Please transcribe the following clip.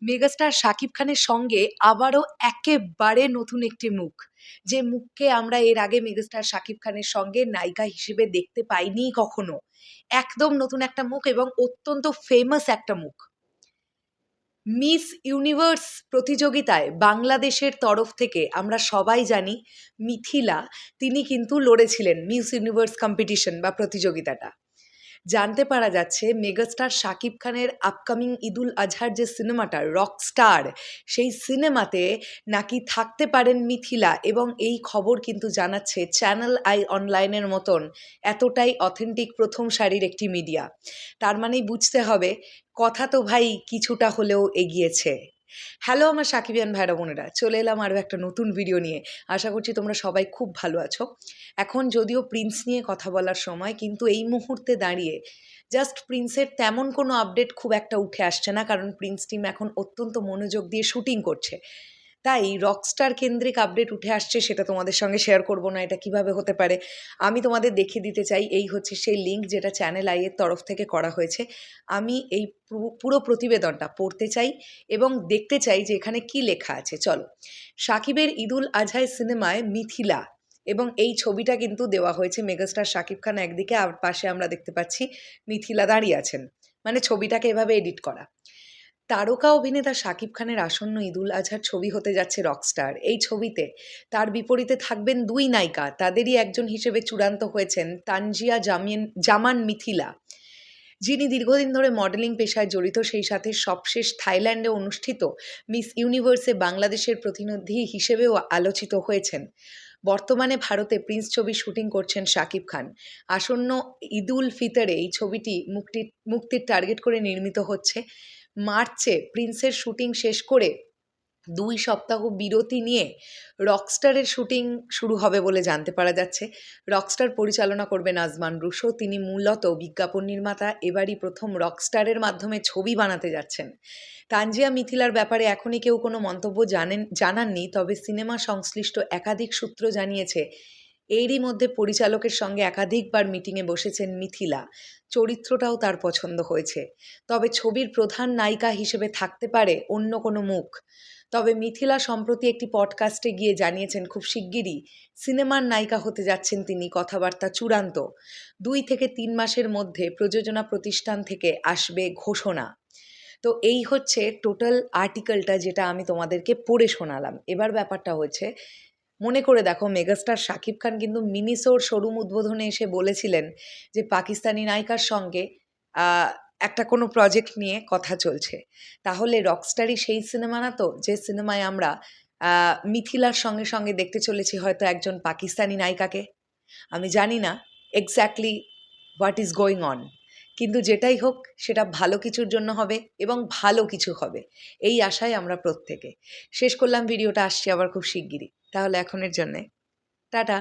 Megastar Shakib খানের সঙ্গে আবারও একেবারে নতুন একটি মুখ, যে মুখকে আমরা এর আগে মেগাস্টার শাকিব খানের সঙ্গে নায়িকা হিসেবে দেখতে পাইনি কখনো। একদম নতুন একটা মুখ এবং অত্যন্ত ফেমাস একটা মুখ। মিস ইউনিভার্স প্রতিযোগিতায় বাংলাদেশের তরফ থেকে আমরা সবাই জানি মিথিলা, তিনি কিন্তু লড়েছিলেন মিস ইউনিভার্স কম্পিটিশন বা প্রতিযোগিতাটা। জানতে পারা যাচ্ছে মেগাস্টার শাকিব খানের আপকামিং ঈদুল আজহার যে সিনেমাটা রকস্টার, সেই সিনেমাতে নাকি থাকতে পারেন মিথিলা, এবং এই খবর কিন্তু জানাচ্ছে চ্যানেল আই অনলাইনের মতন এতটাই অথেন্টিক প্রথম সারির একটি মিডিয়া। তার মানেই বুঝতে হবে কথা তো ভাই কিছুটা হলেও এগিয়েছে। হ্যালো আমার সাকিবিয়ান ভাইরা বোনেরা, চলে এলাম আরও একটা নতুন ভিডিও নিয়ে। আশা করছি তোমরা সবাই খুব ভালো আছো। এখন যদিও প্রিন্স নিয়ে কথা বলার সময়, কিন্তু এই মুহূর্তে দাঁড়িয়ে জাস্ট প্রিন্সের তেমন কোনো আপডেট খুব একটা উঠে আসছে না, কারণ প্রিন্স টিম এখন অত্যন্ত মনোযোগ দিয়ে শুটিং করছে। তাই রকস্টার কেন্দ্রিক আপডেট উঠে আসছে, সেটা তোমাদের সঙ্গে শেয়ার করব না। এটা কিভাবে হতে পারে আমি তোমাদের দেখিয়ে দিতে চাই। এই হচ্ছে সেই লিঙ্ক যেটা চ্যানেল আইয়ের তরফ থেকে করা হয়েছে। আমি এই পুরো প্রতিবেদনটা পড়তে চাই এবং দেখতে চাই যে এখানে কি লেখা আছে। চলো, সাকিবের ঈদুল আজহায় সিনেমায় মিথিলা, এবং এই ছবিটা কিন্তু দেওয়া হয়েছে মেগাস্টার শাকিব খান একদিকে, আর পাশে আমরা দেখতে পাচ্ছি মিথিলা দাঁড়িয়ে আছেন, মানে ছবিটাকে এভাবে এডিট করা। তারকা অভিনেতা শাকিব খানের আসন্ন ঈদুল আজহার ছবি হতে যাচ্ছে রকস্টার। এই ছবিতে তার বিপরীতে থাকবেন দুই নায়িকা। তাদেরই একজন হিসেবে চূড়ান্ত হয়েছেন তানজিয়া জামান মিথিলা, যিনি দীর্ঘদিন ধরে মডেলিং পেশায় জড়িত, সেই সাথে সবশেষ থাইল্যান্ডে অনুষ্ঠিত মিস ইউনিভার্সে বাংলাদেশের প্রতিনিধি হিসেবেও আলোচিত হয়েছেন। বর্তমানে ভারতে প্রিন্স ছবির শুটিং করছেন শাকিব খান। আসন্ন ঈদুল ফিতরে এই ছবিটি মুক্তির টার্গেট করে নির্মিত হচ্ছে। মার্চে প্রিন্সের শুটিং শেষ করে 2 সপ্তাহ বিরতি নিয়ে রকস্টারের শুটিং শুরু হবে বলে জানতে পারা যাচ্ছে। রকস্টার পরিচালনা করবেন আজমান রুশো। তিনি মূলত বিজ্ঞাপন নির্মাতা। এবারই প্রথম রকস্টারের মাধ্যমে ছবি বানাতে যাচ্ছেন। তানজিয়া মিথিলার ব্যাপারে এখনই কেউ কোনো মন্তব্য জানাননি, তবে সিনেমা সংশ্লিষ্ট একাধিক সূত্র জানিয়েছে এরই মধ্যে পরিচালকের সঙ্গে একাধিকবার মিটিংয়ে বসেছেন মিথিলা। চরিত্রটাও তার পছন্দ হয়েছে, তবে ছবির প্রধান নায়িকা হিসেবে থাকতে পারে অন্য কোনো মুখ। তবে মিথিলা সম্প্রতি একটি পডকাস্টে গিয়ে জানিয়েছেন খুব শিগগিরই সিনেমার নায়িকা হতে যাচ্ছেন তিনি। কথাবার্তা চূড়ান্ত। 2 থেকে 3 মাসের মধ্যে প্রযোজনা প্রতিষ্ঠান থেকে আসবে ঘোষণা। তো এই হচ্ছে টোটাল আর্টিকেলটা, যেটা আমি তোমাদেরকে পড়ে শোনালাম। এবার ব্যাপারটা হচ্ছে, মনে করে দেখো, মেগাস্টার শাকিব খান কিন্তু মিনিসোর শোরুম উদ্বোধনে এসে বলেছিলেন যে পাকিস্তানি নায়িকার সঙ্গে একটা কোনো প্রজেক্ট নিয়ে কথা চলছে। তাহলে রকস্টারই সেই সিনেমা না তো, যে সিনেমায় আমরা মিথিলার সঙ্গে সঙ্গে দেখতে চলেছি হয়তো একজন পাকিস্তানি নায়িকাকে। আমি জানি না exactly what is going on, কিন্তু যেটাই হোক সেটা ভালো কিছুর জন্য হবে এবং ভালো কিছু হবে, এই আশায় আমরা প্রত্যেকে। শেষ করলাম ভিডিওটা, আসছি আবার খুব শিগগিরই। তাহলে এখনের জন্যে টাটা।